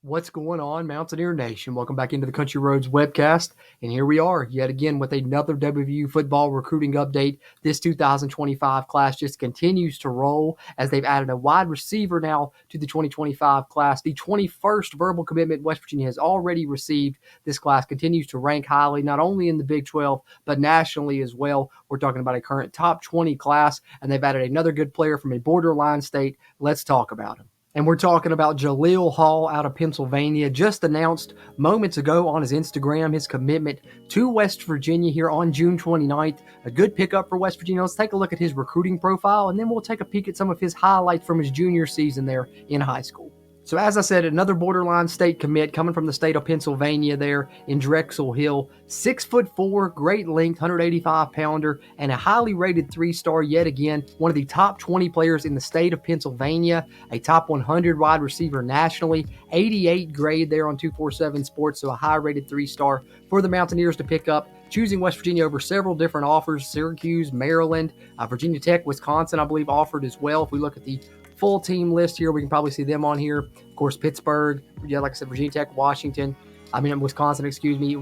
What's going on, Mountaineer Nation? Welcome back into the Country Roads webcast. And here we are yet again with another WVU football recruiting update. This 2025 class just continues to roll as they've added a wide receiver now to the 2025 class. The 21st verbal commitment West Virginia has already received. This class continues to rank highly, not only in the Big 12, but nationally as well. We're talking about a current top 20 class, and they've added another good player from a borderline state. Let's talk about him. And we're talking about Jalil Hall out of Pennsylvania. Just announced moments ago on his Instagram his commitment to West Virginia here on June 29th. A good pickup for West Virginia. Let's take a look at his recruiting profile, and then we'll take a peek at some of his highlights from his junior season there in high school. So as I said, another borderline state commit coming from the state of Pennsylvania there in Drexel Hill. 6'4", great length, 185-pounder, and a highly rated 3-star yet again. One of the top 20 players in the state of Pennsylvania, a top 100 wide receiver nationally, 88 grade there on 247 Sports, so a high-rated 3-star for the Mountaineers to pick up. Choosing West Virginia over several different offers, Syracuse, Maryland, Virginia Tech, Wisconsin, I believe, offered as well. If we look at the full team list here, we can probably see them on here. Of course, Pittsburgh, like I said, Virginia Tech, Wisconsin,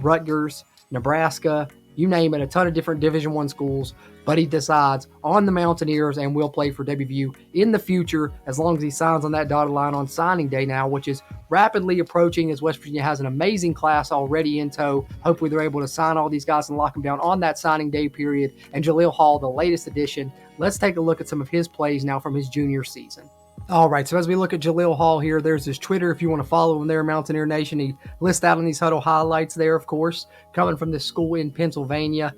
Rutgers, Nebraska, you name it, a ton of different Division I schools. But he decides on the Mountaineers and will play for WVU in the future as long as he signs on that dotted line on signing day now, which is rapidly approaching as West Virginia has an amazing class already in tow. Hopefully they're able to sign all these guys and lock them down on that signing day period. And Jalil Hall, the latest addition. Let's take a look at some of his plays now from his junior season. All right, so as we look at Jalil Hall here, there's his Twitter if you want to follow him there, Mountaineer Nation. He lists out on these huddle highlights there, of course, coming from this school in Pennsylvania.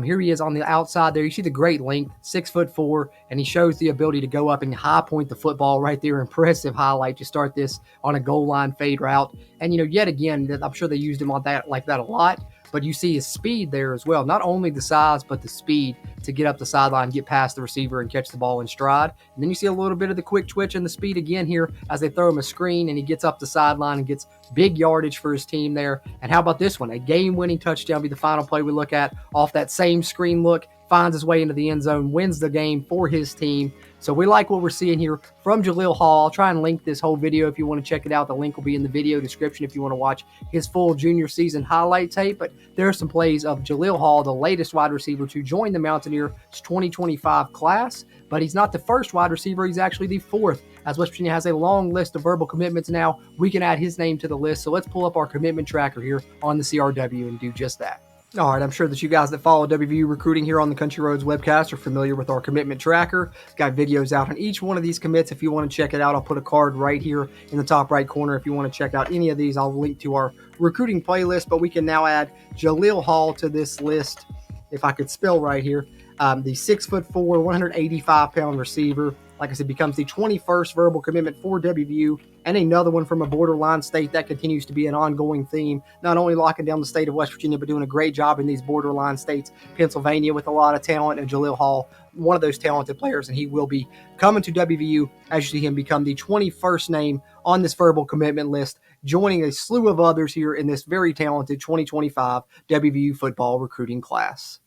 Here he is on the outside there. You see the great length, 6'4", and he shows the ability to go up and high point the football right there. Impressive highlight to start this on a goal line fade route. And, yet again, I'm sure they used him on that like that a lot. But you see his speed there as well. Not only the size, but the speed to get up the sideline, get past the receiver, and catch the ball in stride. And then you see a little bit of the quick twitch and the speed again here as they throw him a screen, and he gets up the sideline and gets big yardage for his team there. And how about this one? A game-winning touchdown be the final play we look at off that same screen look. Finds his way into the end zone, wins the game for his team. So we like what we're seeing here from Jalil Hall. I'll try and link this whole video if you want to check it out. The link will be in the video description if you want to watch his full junior season highlight tape. But there are some plays of Jalil Hall, the latest wide receiver to join the Mountaineers 2025 class. But he's not the first wide receiver. He's actually the fourth. As West Virginia has a long list of verbal commitments now, we can add his name to the list. So let's pull up our commitment tracker here on the CRW and do just that. All right, I'm sure that you guys that follow WVU recruiting here on the Country Roads webcast are familiar with our commitment tracker. Got videos out on each one of these commits. If you want to check it out, I'll put a card right here in the top right corner. If you want to check out any of these, I'll link to our recruiting playlist. But we can now add Jalil Hall to this list, if I could spell right here. The 6'4", 185-pound receiver. Like I said, becomes the 21st verbal commitment for WVU, and another one from a borderline state. That continues to be an ongoing theme, not only locking down the state of West Virginia, but doing a great job in these borderline states. Pennsylvania with a lot of talent, and Jalil Hall, one of those talented players, and he will be coming to WVU as you see him become the 21st name on this verbal commitment list, joining a slew of others here in this very talented 2025 WVU football recruiting class.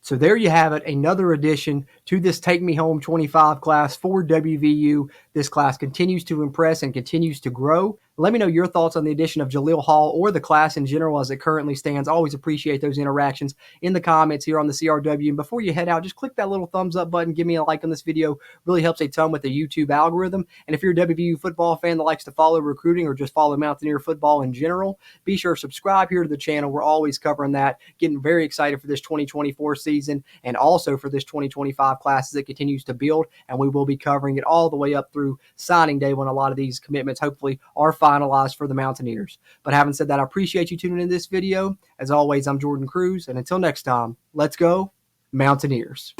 So there you have it, another addition to this Take Me Home 25 class for WVU. This class continues to impress and continues to grow. Let me know your thoughts on the addition of Jalil Hall or the class in general as it currently stands. Always appreciate those interactions in the comments here on the CRW. And before you head out, just click that little thumbs up button. Give me a like on this video. Really helps a ton with the YouTube algorithm. And if you're a WVU football fan that likes to follow recruiting or just follow Mountaineer football in general, be sure to subscribe here to the channel. We're always covering that. Getting very excited for this 2024 season and also for this 2025 class as it continues to build. And we will be covering it all the way up through signing day when a lot of these commitments hopefully are finalized for the Mountaineers. But having said that, I appreciate you tuning in this video. As always, I'm Jordan Cruz, and until next time, let's go Mountaineers.